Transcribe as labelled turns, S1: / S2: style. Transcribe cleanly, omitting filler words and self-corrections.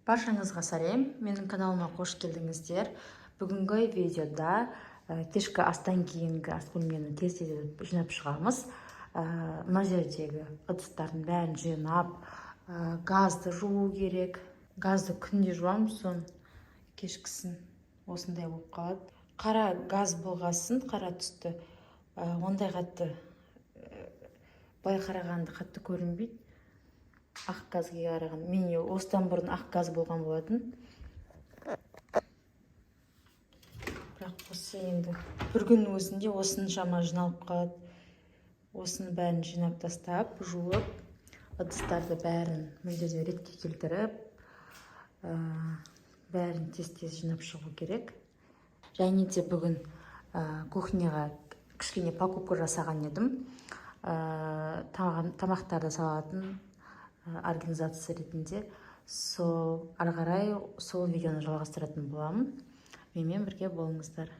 S1: Баршаңызға сәлем, менің каналыма қош келдіңіздер. Бүгінгі видеода кешкі астан кейінгі ас бөлмені тез-тез жинап шығамыз. Мына жердегі ыдыстардың бәрін жинап, газды жуу керек. Газды күнде жуамыз, соны кешкісін осындай болып қалады. Қара газ болғасын, қара түсті, ондай қатты бай қарағанды қатты көрінбейді. Ақ газға қараған. Мен осыдан бұрын ақ газ болған болатын. Бірақ осы енді бір күннің өзінде осыншама жиналып қалады. Осыны бәрін жинап тастап, жуып, ыдыстарды бәрін мүлдеде ретке келтіріп, бәрін тез-тез жинап шығу керек. Және де бүгін кухняға кішкене покупка жасаған едім. Тамақтарды салатын организация ретінде. Ары қарай сол видеоны жалғастыратын боламын. Менімен бірге болыңыздар.